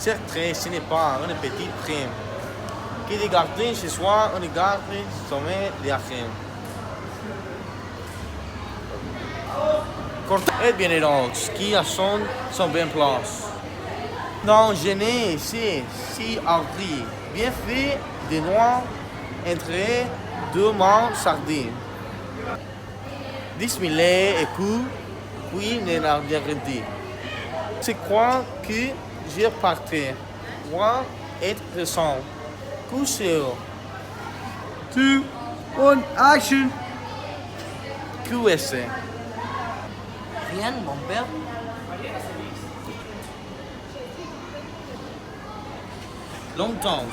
Certes, ce n'est pas une petite prime. Que de garder chez soi, on garde sommet de rien. Et bien évidemment, qui a son bien place. Dans Genève, ici, si hardi, bien fait, de noix, entre deux mains sardines. 10 000 écus, puis ne n'a rien dit. Je crois que je partais. Moi, être présent. Coucher. 2, 1, action! QS. Rien, mon père. Longtemps.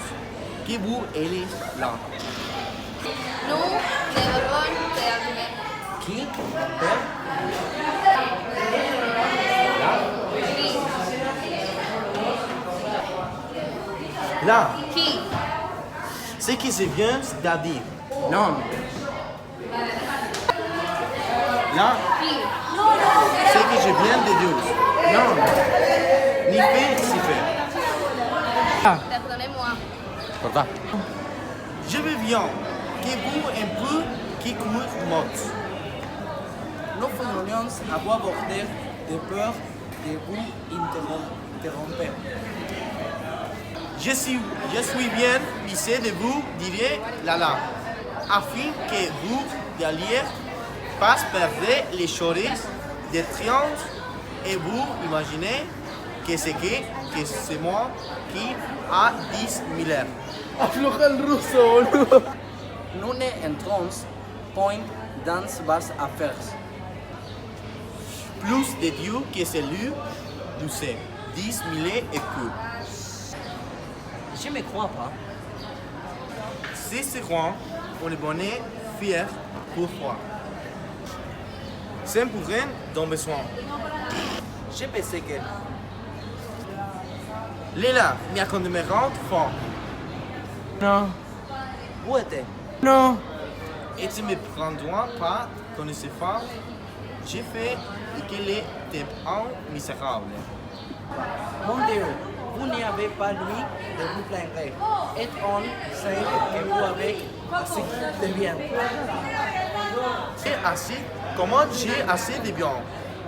Que vous êtes là. Nous devons terminer. Qui, mon père? Là, Qui? ce qui se vient, c'est-à-dire. Non. Là, Qui? ce que je viens de dire. Non. Ni fait, si fait. Perdonnez-moi. Pardon. Je veux bien que vous un peu qui court mort. Nous voudrions avoir abordé de peur de vous interrompre. Je suis bien ici de vous dire là, afin que vous alliez pas perdre les choses de triomphe et vous imaginez que c'est moi qui a 10 000 heures. Afloja el ruso, boludo. Nous ne entrons point dans vos affaires. Plus de Dieu que celui du sait. 10 000 écus. Je ne me crois pas. Si c'est roi, on est bonnet, fier, pour foi. C'est pour rien dont besoin. Je pensais que Léla, mi a condamnant fort. Non. vous étiez. Non. Et tu me prendras pas comme ces femmes. J'ai fait qu'elle était un misérable. Mon Dieu, vous n'avez pas lui de vous plaindre. Et on sait que vous avez assez de bien. J'ai assez, comment j'ai assez de bien?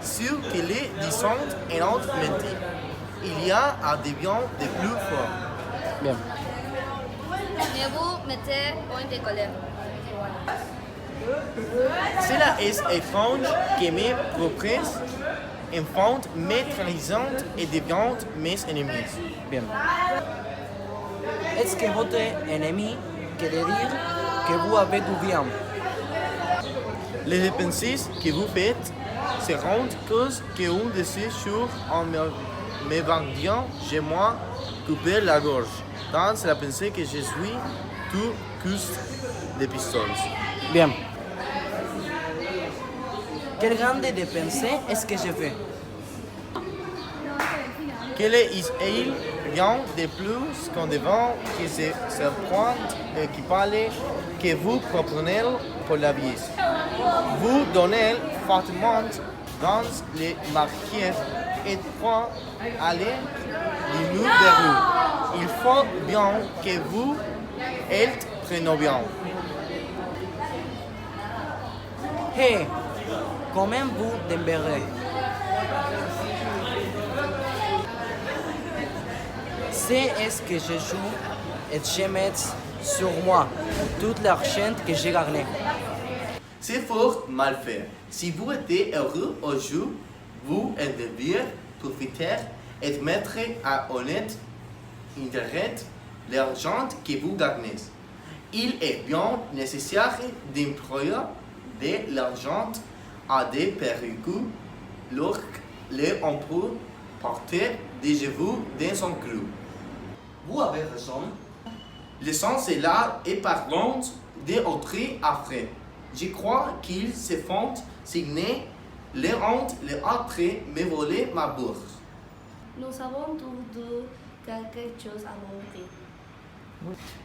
Sûr qu'il est disant et autre menti. Il y a à des biens de plus forts. Bien. Ne vous mettez point de colère. Cela est étrange que mes propres enfants me trahisent et deviennent mes ennemis. Bien. Est-ce que votre ennemi quiere dire que vous avez du bien? Les dépenses que vous faites seront cause qu'un de ces jours en me vendant, j'ai moi coupé la gorge. Dans la pensée que je suis tout custe de pistoles. Bien. Quelle grande dépense est-ce que je fais? Quel est-il bien de plus qu'en devant que se pointe et qui parle que vous proposez pour la vie? Vous donnez fortement dans les marqués et pour aller du mur vers nous. Il faut bien que vous êtes preniez bien. Hé, comment vous demeurez? C'est ce que je joue et je mets sur moi toute l'argent que j'ai gagné. C'est fort mal fait. Si vous êtes heureux au jour, vous deviez profiter et mettre à honnête intérêt l'argent que vous gagnez. Il est bien nécessaire d'employer de l'argent à des périls lorsqu'on peut porter des vous dans son cru. Vous avez raison. Le sens est là et parlant d'autres affaires. Je crois qu'ils se font signer les hontes, les autres me voler ma bourse. Nous avons tous deux quelque chose à montrer.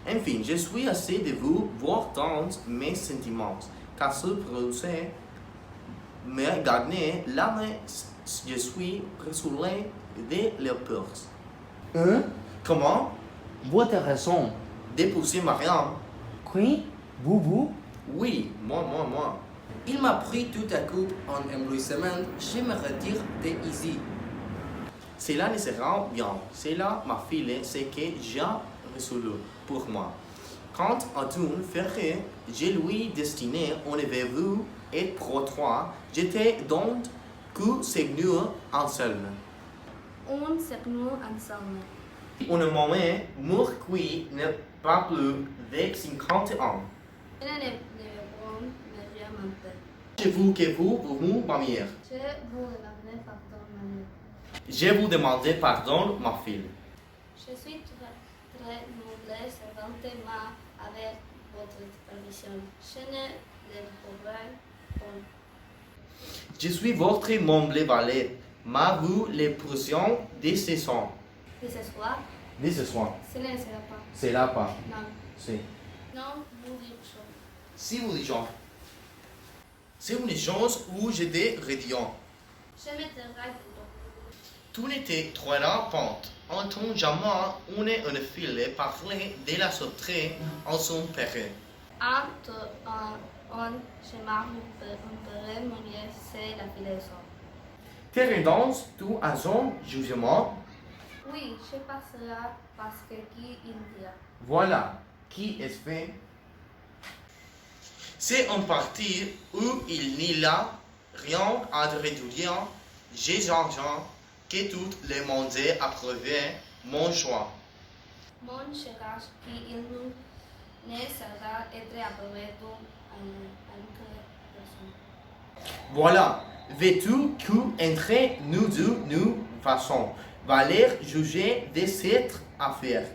Enfin, je suis assez de vous voir dans mes sentiments, car ce procès me gagne l'âme, je suis présoulé de leur peur. Hein? Comment? Votre raison. D'épouser Marianne? Qui? Vous? Oui, moi. Il m'a pris tout à coup en éblouissement. Je me retire d'ici. Cela ne sera bien. Cela, ma fille, c'est que j'ai résolu pour moi. Quand Antoine Ferré, je lui destiné, on avait vu et pour toi, j'étais donc que c'est nous ensemble. On s'est nous ensemble. Un moment, mort qui n'est pas plus de 50 ans. Je ne bon me rien mentir. Je vous que vous, ma mère. Je vous demande pardon, maman. Je vous demande pardon, ma fille. Je suis très noble servante, mais avec votre permission, je ne le pourrai pas. Je suis votre humble valet, mais vous l'épousion de ce soir. Et ce soir, De ce soir. ce ne sera pas. C'est là pas. Non, C'est. non, vous dites chose. Si vous dites, c'est une chose où j'étais radiant. Je me dirai plutôt. Tout n'était trop rampante. Entend jamais on est une fille parler de la sauterie en son père. Je marie un père, mon Dieu, c'est la philosophie. Tes danses, tout à son jugement. Oui, je passerai parce que qui il dira. Voilà qui est fait. C'est un parti où il n'y a rien à réduire. J'ai l'argent que tout le monde a approuvé mon choix. Mon cherche qui il ne sera être approuvé pour une personne. Voilà, veux-tu qu'entre nous deux, nous façons valer juger de cette affaire?